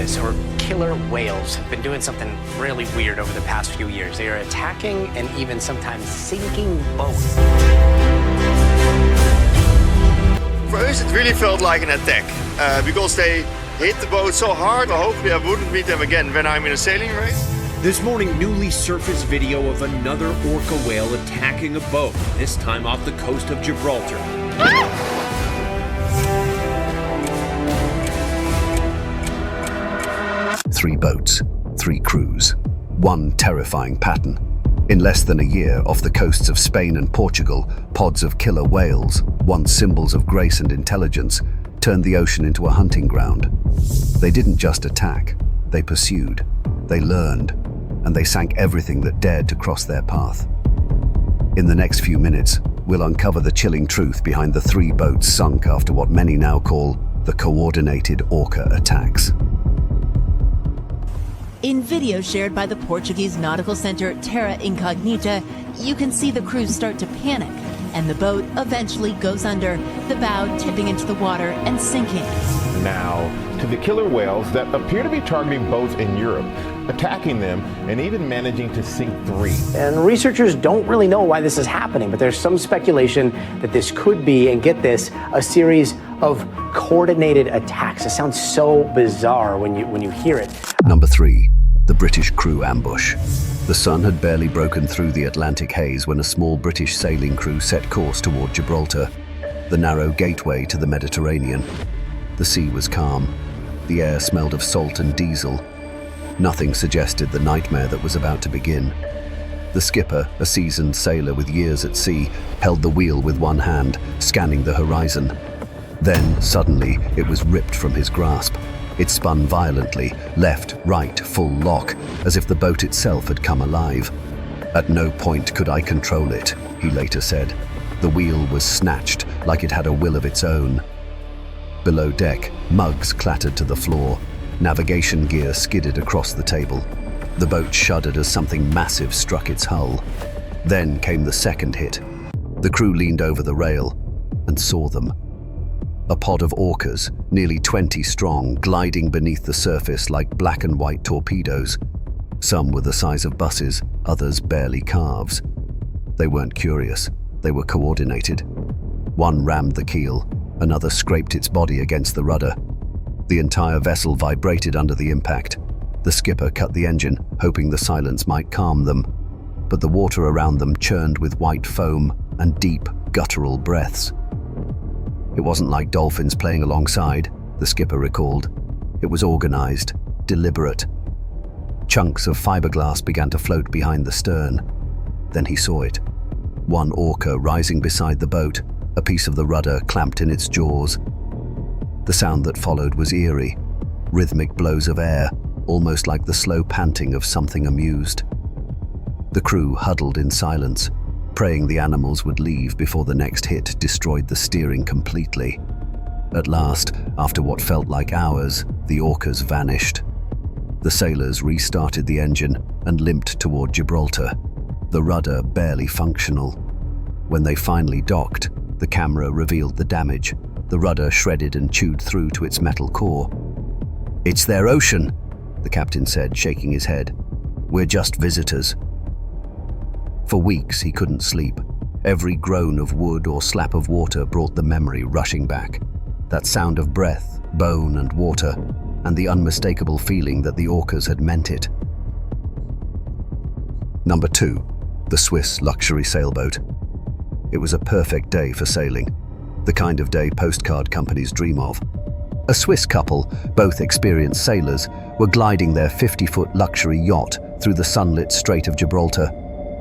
orcas, or killer whales, have been doing something really weird over the past few years. They are attacking and even sometimes sinking boats. For us, it really felt like an attack because they hit the boat so hard. Hopefully I wouldn't meet them again when I'm in a sailing race. This morning, newly surfaced video of another orca whale attacking a boat, this time off the coast of Gibraltar. Three boats, three crews, one terrifying pattern. In less than a year, off the coasts of Spain and Portugal, pods of killer whales, once symbols of grace and intelligence, turned the ocean into a hunting ground. They didn't just attack, they pursued, they learned, and they sank everything that dared to cross their path. In the next few minutes, we'll uncover the chilling truth behind the three boats sunk after what many now call the coordinated orca attacks. In video shared by the Portuguese nautical center Terra Incognita, you can see the crews start to panic, and the boat eventually goes under, the bow tipping into the water and sinking. Now, to the killer whales that appear to be targeting boats in Europe, attacking them, and even managing to sink three. And researchers don't really know why this is happening, but there's some speculation that this could be, and get this, a series of coordinated attacks. It sounds so bizarre when you hear it. Number 3. The British crew ambush. The sun had barely broken through the Atlantic haze when a small British sailing crew set course toward Gibraltar, the narrow gateway to the Mediterranean. The sea was calm. The air smelled of salt and diesel. Nothing suggested the nightmare that was about to begin. The skipper, a seasoned sailor with years at sea, held the wheel with one hand, scanning the horizon. Then, suddenly, it was ripped from his grasp. It spun violently, left, right, full lock, as if the boat itself had come alive. "At no point could I control it," he later said. The wheel was snatched like it had a will of its own. Below deck, mugs clattered to the floor. Navigation gear skidded across the table. The boat shuddered as something massive struck its hull. Then came the second hit. The crew leaned over the rail and saw them. A pod of orcas, nearly 20 strong, gliding beneath the surface like black and white torpedoes. Some were the size of buses, others barely calves. They weren't curious, they were coordinated. One rammed the keel, another scraped its body against the rudder. The entire vessel vibrated under the impact. The skipper cut the engine, hoping the silence might calm them. But the water around them churned with white foam and deep, guttural breaths. It wasn't like dolphins playing alongside, the skipper recalled. It was organized, deliberate. Chunks of fiberglass began to float behind the stern. Then he saw it. One orca rising beside the boat, a piece of the rudder clamped in its jaws. The sound that followed was eerie, rhythmic blows of air, almost like the slow panting of something amused. The crew huddled in silence, praying the animals would leave before the next hit destroyed the steering completely. At last, after what felt like hours, the orcas vanished. The sailors restarted the engine and limped toward Gibraltar, the rudder barely functional. When they finally docked, the camera revealed the damage, the rudder shredded and chewed through to its metal core. "It's their ocean," the captain said, shaking his head. "We're just visitors." For weeks he couldn't sleep. Every groan of wood or slap of water brought the memory rushing back. That sound of breath, bone and water, and the unmistakable feeling that the orcas had meant it. Number 2. The Swiss luxury sailboat. It was a perfect day for sailing, the kind of day postcard companies dream of. A Swiss couple, both experienced sailors, were gliding their 50-foot luxury yacht through the sunlit Strait of Gibraltar.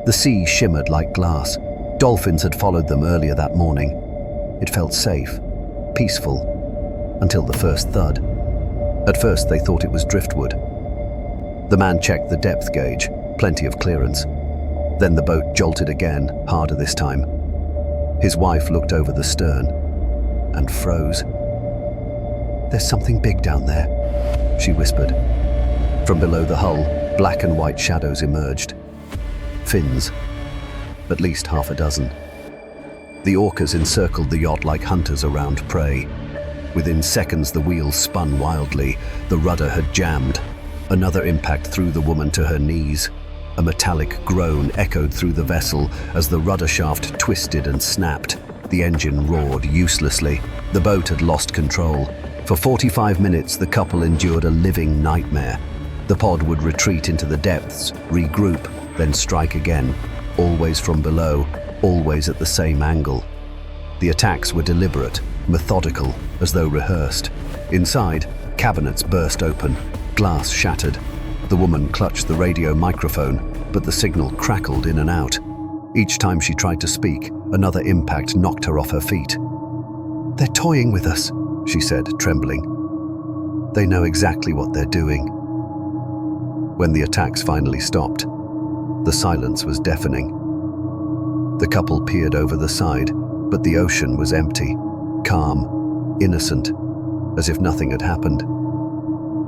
The sea shimmered like glass. Dolphins had followed them earlier that morning. It felt safe, peaceful, until the first thud. At first they thought it was driftwood. The man checked the depth gauge, plenty of clearance. Then the boat jolted again, harder this time. His wife looked over the stern and froze. "There's something big down there," she whispered. From below the hull, black and white shadows emerged. Fins, at least half a dozen. The orcas encircled the yacht like hunters around prey. Within seconds, the wheels spun wildly. The rudder had jammed. Another impact threw the woman to her knees. A metallic groan echoed through the vessel as the rudder shaft twisted and snapped. The engine roared uselessly. The boat had lost control. For 45 minutes, the couple endured a living nightmare. The pod would retreat into the depths, regroup, then strike again, always from below, always at the same angle. The attacks were deliberate, methodical, as though rehearsed. Inside, cabinets burst open, glass shattered. The woman clutched the radio microphone, but the signal crackled in and out. Each time she tried to speak, another impact knocked her off her feet. "They're toying with us," she said, trembling. "They know exactly what they're doing." When the attacks finally stopped, the silence was deafening. The couple peered over the side, but the ocean was empty, calm, innocent, as if nothing had happened.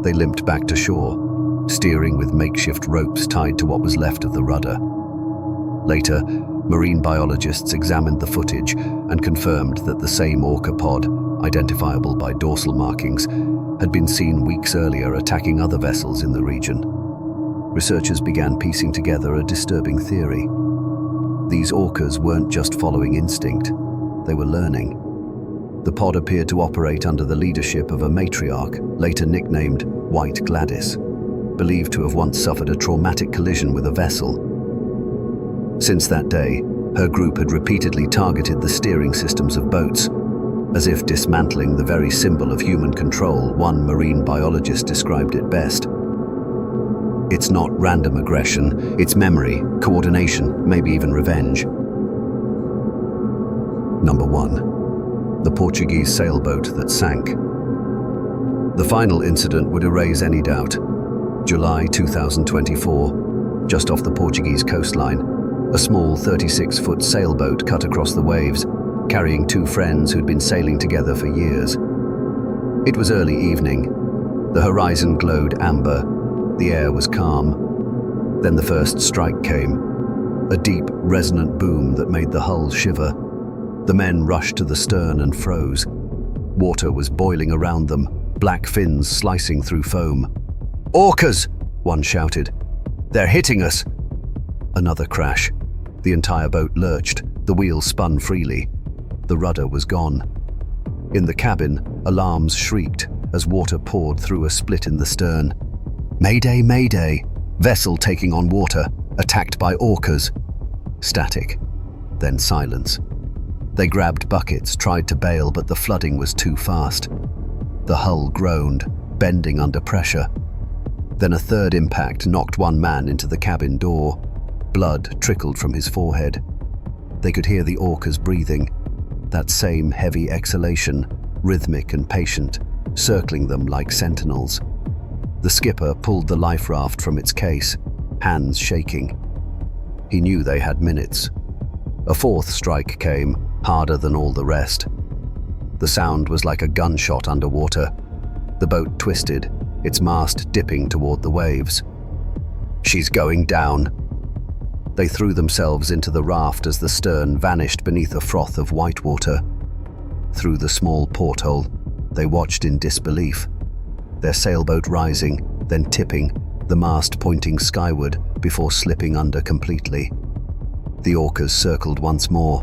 They limped back to shore, steering with makeshift ropes tied to what was left of the rudder. Later, marine biologists examined the footage and confirmed that the same orca pod, identifiable by dorsal markings, had been seen weeks earlier attacking other vessels in the region. Researchers began piecing together a disturbing theory. These orcas weren't just following instinct, they were learning. The pod appeared to operate under the leadership of a matriarch, later nicknamed White Gladys, believed to have once suffered a traumatic collision with a vessel. Since that day, her group had repeatedly targeted the steering systems of boats, as if dismantling the very symbol of human control. One marine biologist described it best. "It's not random aggression, it's memory, coordination, maybe even revenge." Number 1. The Portuguese sailboat that sank. The final incident would erase any doubt. July 2024, just off the Portuguese coastline, a small 36-foot sailboat cut across the waves, carrying two friends who'd been sailing together for years. It was early evening. The horizon glowed amber. The air was calm. Then the first strike came, a deep, resonant boom that made the hull shiver. The men rushed to the stern and froze. Water was boiling around them, black fins slicing through foam. "Orcas!" one shouted. "They're hitting us!" Another crash. The entire boat lurched, the wheels spun freely. The rudder was gone. In the cabin, alarms shrieked as water poured through a split in the stern. "Mayday, mayday! Vessel taking on water, attacked by orcas." Static. Then silence. They grabbed buckets, tried to bail, but the flooding was too fast. The hull groaned, bending under pressure. Then a third impact knocked one man into the cabin door. Blood trickled from his forehead. They could hear the orcas breathing, that same heavy exhalation, rhythmic and patient, circling them like sentinels. The skipper pulled the life raft from its case, hands shaking. He knew they had minutes. A fourth strike came, harder than all the rest. The sound was like a gunshot underwater. The boat twisted, its mast dipping toward the waves. "She's going down." They threw themselves into the raft as the stern vanished beneath a froth of white water. Through the small porthole, they watched in disbelief. Their sailboat rising, then tipping, the mast pointing skyward before slipping under completely. The orcas circled once more,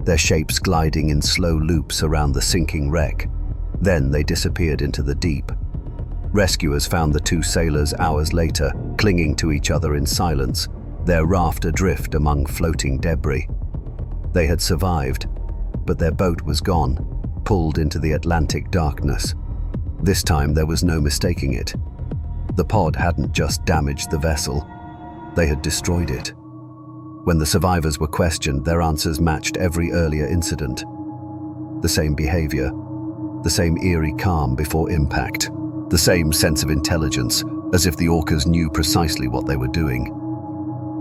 their shapes gliding in slow loops around the sinking wreck. Then they disappeared into the deep. Rescuers found the two sailors hours later, clinging to each other in silence, their raft adrift among floating debris. They had survived, but their boat was gone, pulled into the Atlantic darkness. This time there was no mistaking it. The pod hadn't just damaged the vessel, they had destroyed it. When the survivors were questioned, their answers matched every earlier incident. The same behavior, the same eerie calm before impact, the same sense of intelligence, as if the orcas knew precisely what they were doing.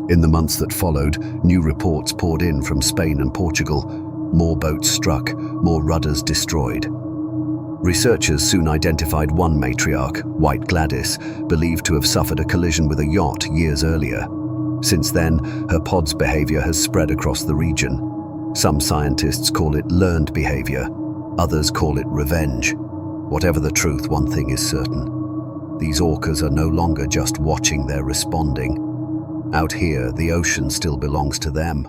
In the months that followed, new reports poured in from Spain and Portugal. More boats struck, more rudders destroyed. Researchers soon identified one matriarch, White Gladys, believed to have suffered a collision with a yacht years earlier. Since then, her pod's behavior has spread across the region. Some scientists call it learned behavior, others call it revenge. Whatever the truth, one thing is certain. These orcas are no longer just watching, they're responding. Out here, the ocean still belongs to them.